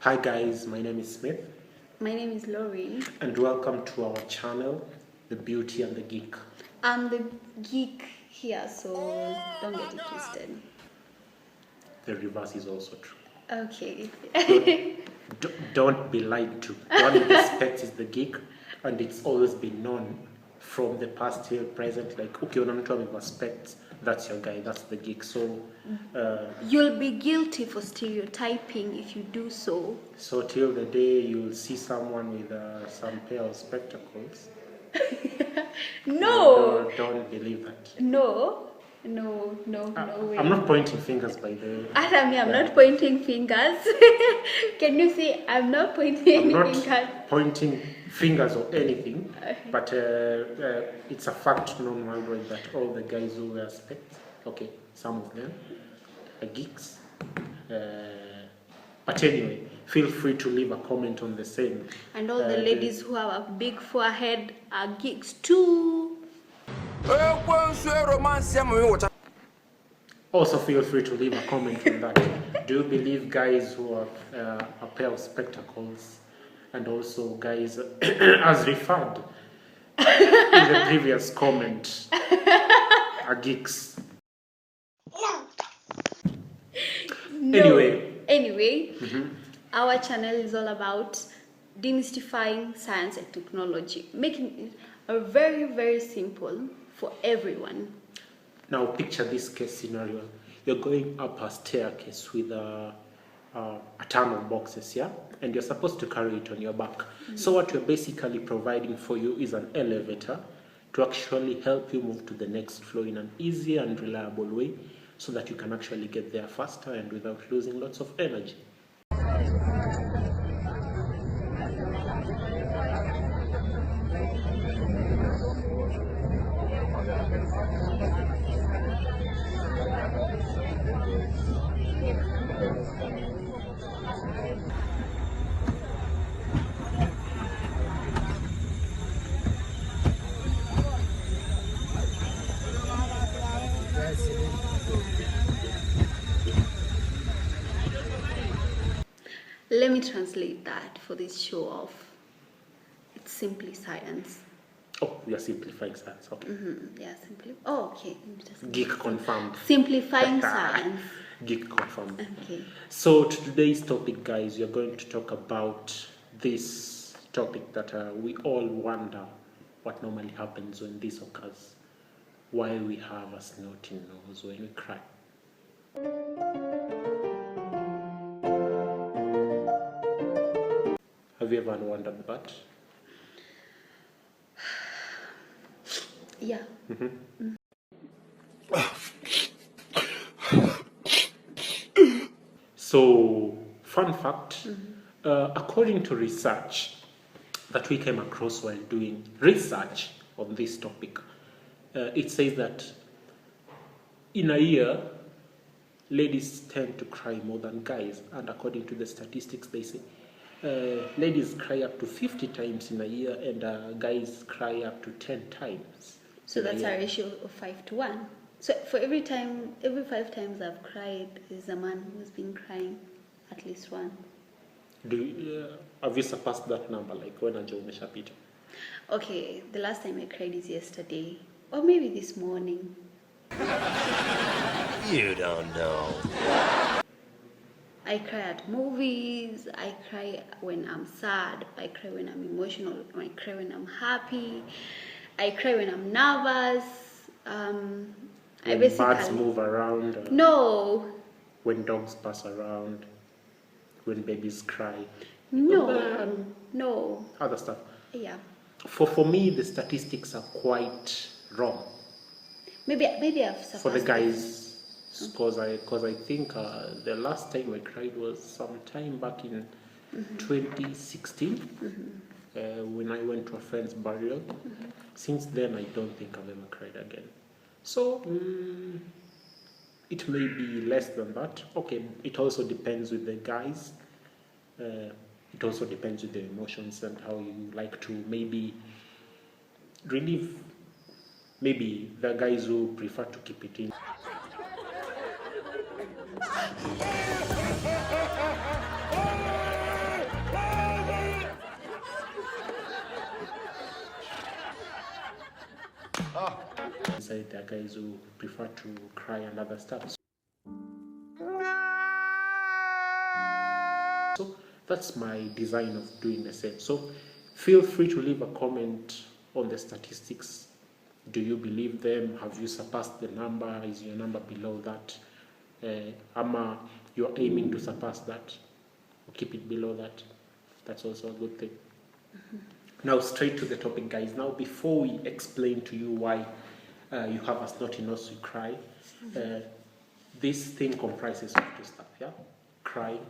Hi guys, my name is Smith. My name is Lauren. And welcome to our channel, The Beauty and the Geek. I'm the geek here, so don't get it twisted. The reverse is also true. Okay. Don't be lied to. One Specs is the geek, and it's always been known from the past till present. Like, okay, when I'm talking about Specs, that's your guy, that's the geek. So you'll be guilty for stereotyping if you do so. So till the day you'll see someone with some pair of spectacles. No. Don't believe that. No way. I'm not pointing fingers, by the way. I'm not pointing fingers. Can you see? I'm not pointing fingers. Pointing fingers or anything, but it's a fact known worldwide that all the guys who wear specs, okay, some of them are geeks. But anyway, feel free to leave a comment on the same. And all the ladies who have a big forehead are geeks too. Also feel free to leave a comment on that. Do you believe guys who have a pair of spectacles and also guys as referred in the previous comment are geeks? No. Anyway, our channel is all about demystifying science and technology, making it a very, very simple for everyone. Now picture this case scenario. You're going up a staircase with a ton of boxes, yeah? And you're supposed to carry it on your back. So what we're basically providing for you is an elevator to actually help you move to the next floor in an easy and reliable way so that you can actually get there faster and without losing lots of energy. Let me translate that for this show off. It's simply science. Oh, we are simplifying science. Okay. Yeah, simply. Oh, okay. Geek confirmed. Simplifying science. Geek confirmed. Okay. So today's topic, guys, we are going to talk about this topic that we all wonder what normally happens when this occurs. Why we have a snotty nose when we cry. Have you ever wondered that? Yeah. So, fun fact, according to research that we came across while doing research on this topic, it says that in a year, ladies tend to cry more than guys. And according to the statistics, they say ladies cry up to 50 times in a year and guys cry up to 10 times. So that's a ratio of 5 to 1. So for every 5 times I've cried, there's a man who's been crying at least one. Have you surpassed that number? Like when I joined Peter? Okay, the last time I cried is yesterday, or maybe this morning. You don't know. I cry at movies, I cry when I'm sad, I cry when I'm emotional, I cry when I'm happy, I cry when I'm nervous. When birds move around. No. When dogs pass around. When babies cry. No. Other stuff. Yeah. For me, the statistics are quite wrong. Maybe I've surpassed for the guys, because I think the last time I cried was sometime back in 2016 when I went to a friend's burial. Since then, I don't think I've ever cried again. So it may be less than that. Okay, it also depends with the guys. It also depends with the emotions and how you like to maybe relieve. Maybe the guys who prefer to keep it in. Inside there are guys who prefer to cry and other stuff. So that's my design of doing the same. So feel free to leave a comment on the statistics. Do you believe them? Have you surpassed the number? Is your number below that? You're aiming to surpass that, or keep it below that? That's also a good thing. Now straight to the topic, guys. Now before we explain to you why you have a snotty nose, you cry, this thing comprises of two stuff, yeah? Crying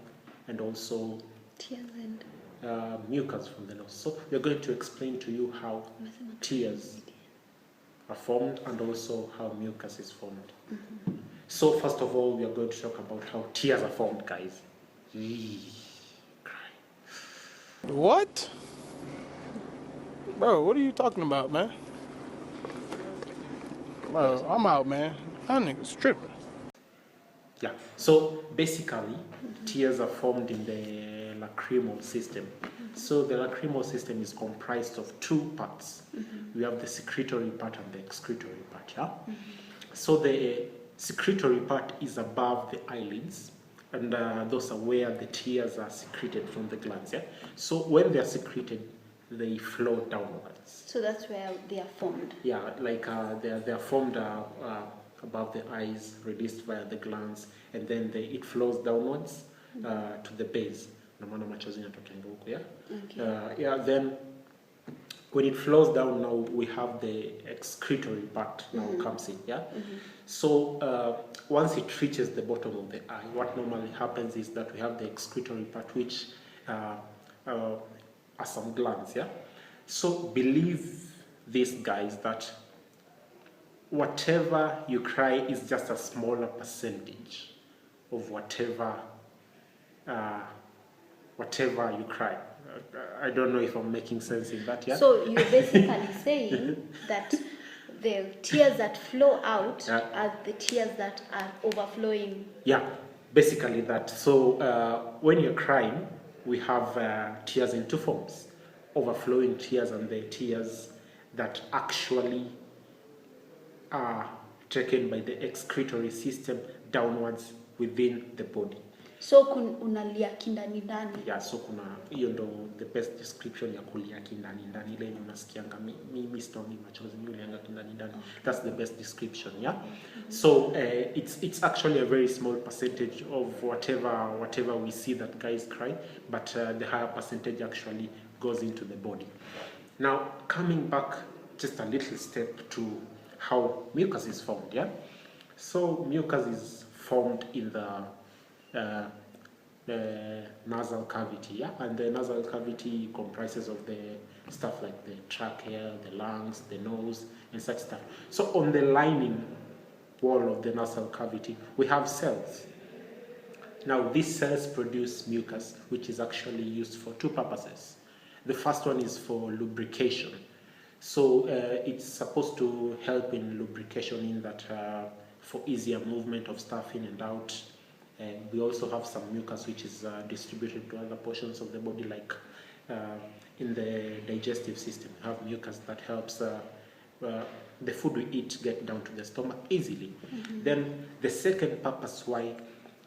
and also Tears and mucus from the nose. So we're going to explain to you how tears are formed and also how mucus is formed. So first of all, we are going to talk about how tears are formed, guys. Cry. What? Bro, what are you talking about, man? Bro, I'm out, man. That nigga's tripping. Yeah, so basically, tears are formed in the lacrimal system. So the lacrimal system is comprised of two parts. We have the secretory part and the excretory part, yeah? So the secretory part is above the eyelids, and those are where the tears are secreted from the glands, yeah? So when they are secreted, they flow downwards. so that's where they are formed. Yeah, like they are formed above the eyes, released via the glands, and then it flows downwards to the base. Yeah. Okay. Then when it flows down, now we have the excretory part now comes in. Yeah. So once it reaches the bottom of the eye, what normally happens is that we have the excretory part, which are some glands. Yeah. So believe this, guys, that whatever you cry is just a smaller percentage of whatever you cry. I don't know if I'm making sense in that, yeah? So you're basically saying that the tears that flow out are the tears that are overflowing. Yeah, basically that. So when you're crying, we have tears in two forms: overflowing tears and the tears that actually are taken by the excretory system downwards within the body. So unalia kindani ndani. Yeah, so kuna hiyo ndo the best description ya kulia kindani ndani, ile unasikianga mimi stoni machozi ulianga kindani ndani. That's the best description, yeah. So it's actually a very small percentage of whatever we see that guys cry, but the higher percentage actually goes into the body. Now coming back just a little step to how mucus is formed, yeah. So mucus is formed in the nasal cavity, yeah, and the nasal cavity comprises of the stuff like the trachea, the lungs, the nose, and such stuff. So on the lining wall of the nasal cavity, we have cells. Now these cells produce mucus, which is actually used for two purposes. The first one is for lubrication. So it's supposed to help in lubrication, in that for easier movement of stuff in and out. And we also have some mucus which is distributed to other portions of the body, like in the digestive system. We have mucus that helps the food we eat get down to the stomach easily. Then the second purpose why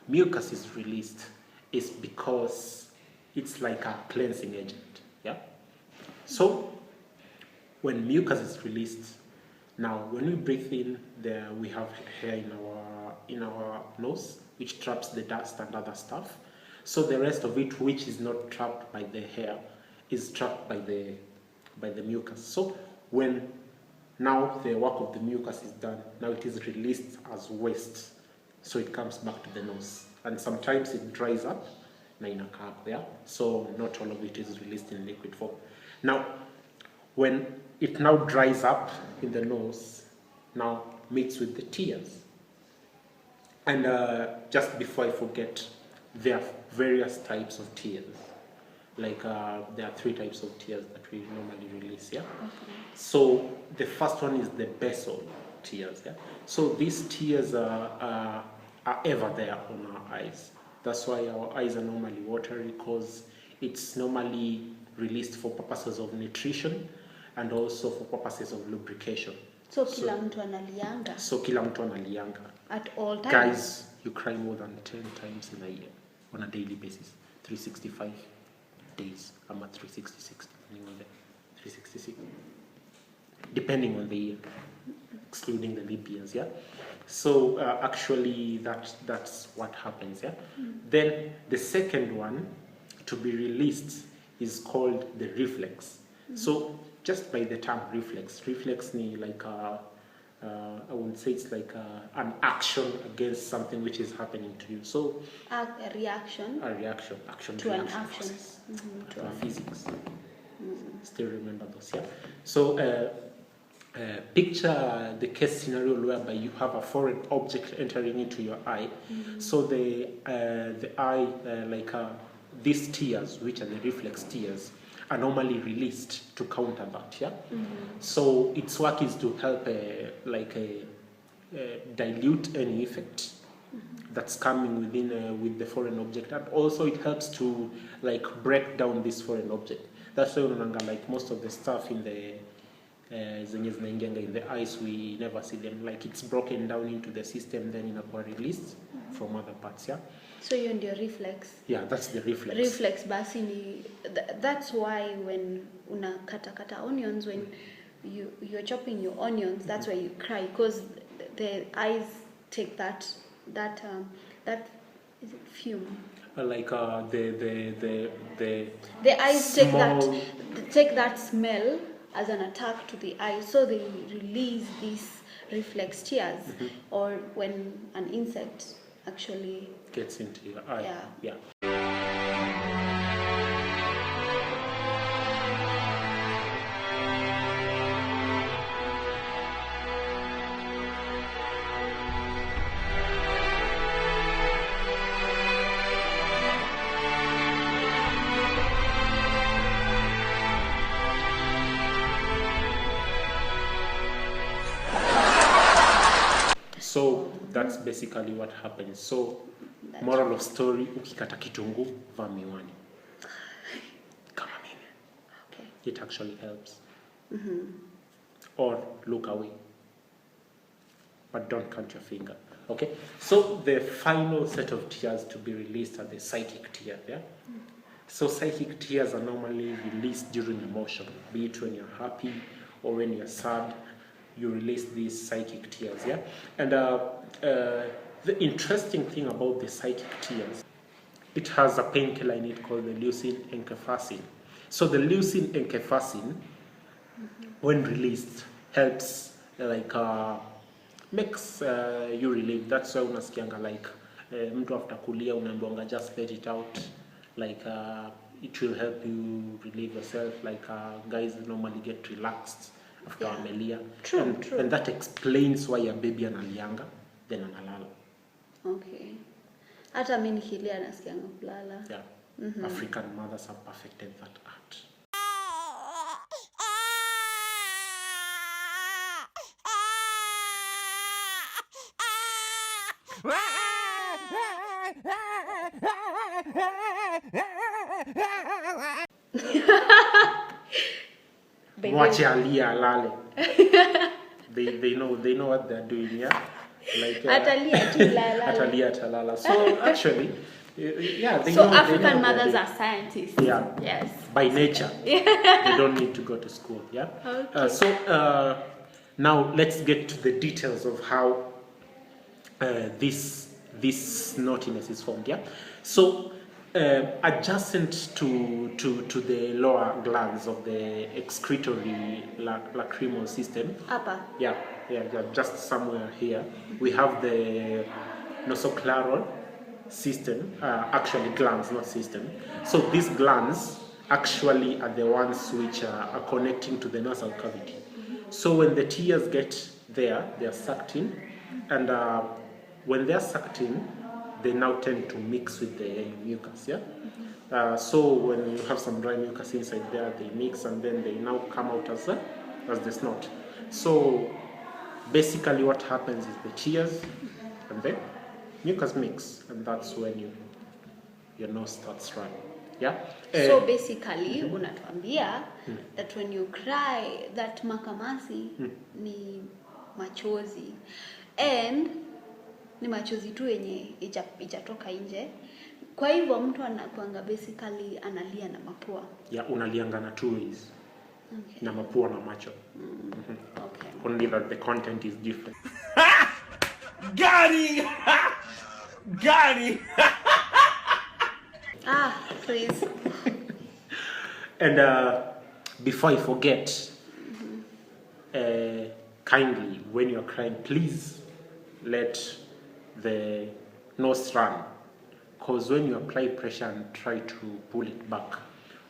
mucus is released is because it's like a cleansing agent. Yeah. So when mucus is released, now when we breathe in, we have hair in our nose, which traps the dust and other stuff. So the rest of it, which is not trapped by the hair, is trapped by the mucus. So when now the work of the mucus is done, now it is released as waste. So it comes back to the nose. And sometimes it dries up, na inakaa there. So not all of it is released in liquid form. Now, when it now dries up in the nose, now meets with the tears. And just before I forget, there are various types of tears. Like there are three types of tears that we normally release, yeah? Okay. So the first one is the basal tears, yeah? So these tears are ever there on our eyes. That's why our eyes are normally watery, because it's normally released for purposes of nutrition and also for purposes of lubrication. So kila mtu analianga. So kila mtu analianga. At all times. Guys, you cry more than 10 times in a year on a daily basis. 365 days. I'm at 366. 366. Depending on the year, excluding the leap years, yeah. So actually, that's what happens, yeah. Then the second one to be released is called the reflex. So just by the term reflex ni like I would say it's like an action against something which is happening to you. So a reaction. Action to reaction an action. process. To our physics. Still remember those, yeah. So picture the case scenario whereby you have a foreign object entering into your eye. So the eye, these tears, which are the reflex tears, are normally released to counter that, yeah. So its work is to help dilute any effect that's coming within with the foreign object, and also it helps to like break down this foreign object. That's why unaona like most of the stuff in the zenye zinaingianga in the eyes, we never see them, like it's broken down into the system, then inakuwa released from other parts, yeah. So hiyo ndio reflex. Yeah, that's the reflex. Reflex basi ni that's why when unakata onions, when you're chopping your onions, that's why you cry, because the eyes take that is it fume? The eyes take that smell as an attack to the eye, so they release these reflex tears. Or when an insect actually gets into your eye. Yeah. So that's basically what happens. So moral of story, ukikata kitunguu, vaa miwani. Kama mimi. Okay. It actually helps. Or look away. But don't count your finger. Okay? So the final set of tears to be released are the psychic tears, yeah? So psychic tears are normally released during emotion, be it when you're happy or when you're sad. You release these psychic tears, yeah? And the interesting thing about the psychic tears, it has a painkiller in it called the leucine enkephasin. So the leucine enkephasin, when released, helps makes you relieve. That's why unasikianga like mtu after kulia unaambiwanga just let it out, like it will help you relieve yourself, like guys normally get relaxed after wamelia. True. And that explains why a baby analianga then analala. Okay. Hata mimi nikilia nasikianga kulala. Yeah. African mothers have perfected that art. Wache alia alale. They know what they're doing, yeah. Like Atalia tulala. Atalia talala. So actually, yeah, they so know. African mothers are scientists. Yeah. Yes. By nature. They don't need to go to school. Yeah. Okay. So now let's get to the details of how this naughtiness is formed. Yeah. So adjacent to the lower glands of the excretory lacrimal system. Upper. Yeah, just somewhere here. We have the nasoclaral system, actually glands, not system. So these glands actually are the ones which are connecting to the nasal cavity. So when the tears get there, they are sucked in, and when they are sucked in, they now tend to mix with the mucus, yeah? So when you have some dry mucus inside there, they mix and then they now come out as the snot. So basically what happens is the tears and the mucus mix, and that's when your nose starts running. Yeah? So basically, unatuambia that when you cry, that makamasi ni machozi, and ni machozi tu yenye ijatoka nje. Kwa hivyo mtu anakuanga basically analia na mapua. Yeah, unalianga na two ways. Okay. Na mapua na macho. Okay. Only that the content is different. Got it! Please. And before I forget, kindly, when you're crying, please let the nose run. Because when you apply pressure and try to pull it back,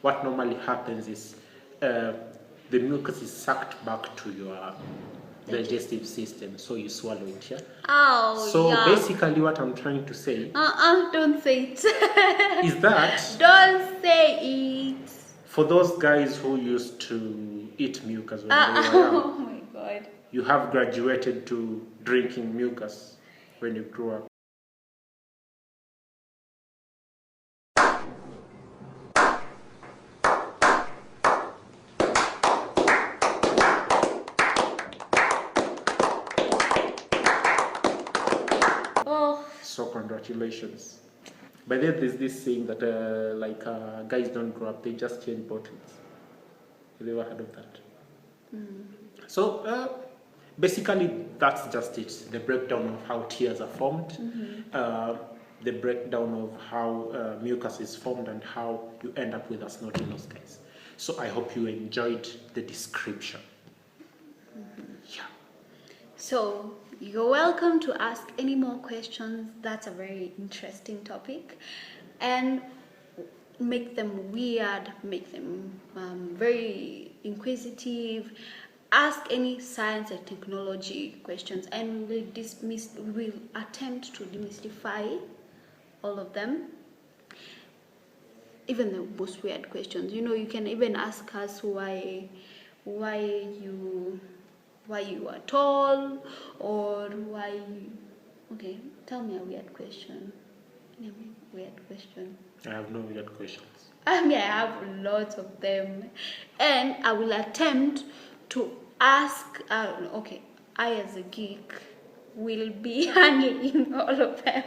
what normally happens is the mucus is sucked back to your digestive system, so you swallow it. Yeah. Oh, so yeah. basically, what I'm trying to say don't say it. is that Don't say it. for those guys who used to eat mucus when they were young, Oh my God. you have graduated to drinking mucus when you grew up. Oh. So congratulations. By the way, there's this saying that guys don't grow up, they just change bottles. Have you ever heard of that? So basically that's just it. The breakdown of how tears are formed, the breakdown of how mucus is formed, and how you end up with a snotty nose, guys. So I hope you enjoyed the description. Yeah. So you're welcome to ask any more questions. That's a very interesting topic, and make them weird, make them very inquisitive. Ask any science and technology questions, and we'll attempt to demystify all of them, even the most weird questions. You know, you can even ask us why you are tall, or why. Okay, tell me a weird question. Weird question. I have no weird questions. I mean, I have lots of them, and I will attempt to ask. Okay, I as a geek will be handling all of them.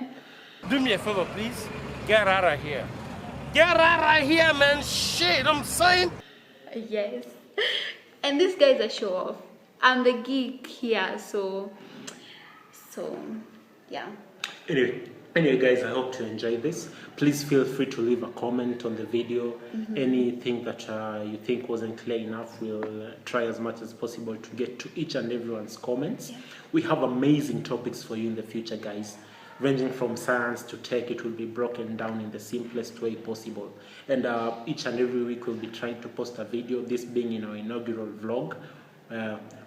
Do me a favor, please. Get out of here. Get out of here, man. Shit, I'm saying. Yes, and this guy's a show off. I'm the geek here, so yeah. Anyway, guys, I hope to enjoy this. Please feel free to leave a comment on the video. Anything that you think wasn't clear enough, we'll try as much as possible to get to each and everyone's comments. Yeah. We have amazing topics for you in the future, guys. Ranging from science to tech, it will be broken down in the simplest way possible. And each and every week we'll be trying to post a video, this being in our inaugural vlog.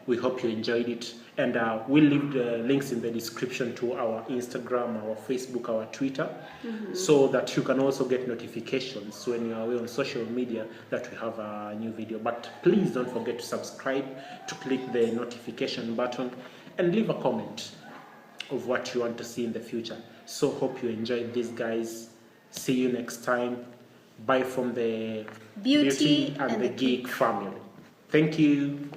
We hope you enjoyed it, and we'll leave the links in the description to our Instagram, our Facebook, our Twitter, so that you can also get notifications when you are away on social media that we have a new video. But please don't forget to subscribe, to click the notification button, and leave a comment of what you want to see in the future. So hope you enjoyed this, guys. See you next time. Bye from the Beauty and the Geek family. Thank you.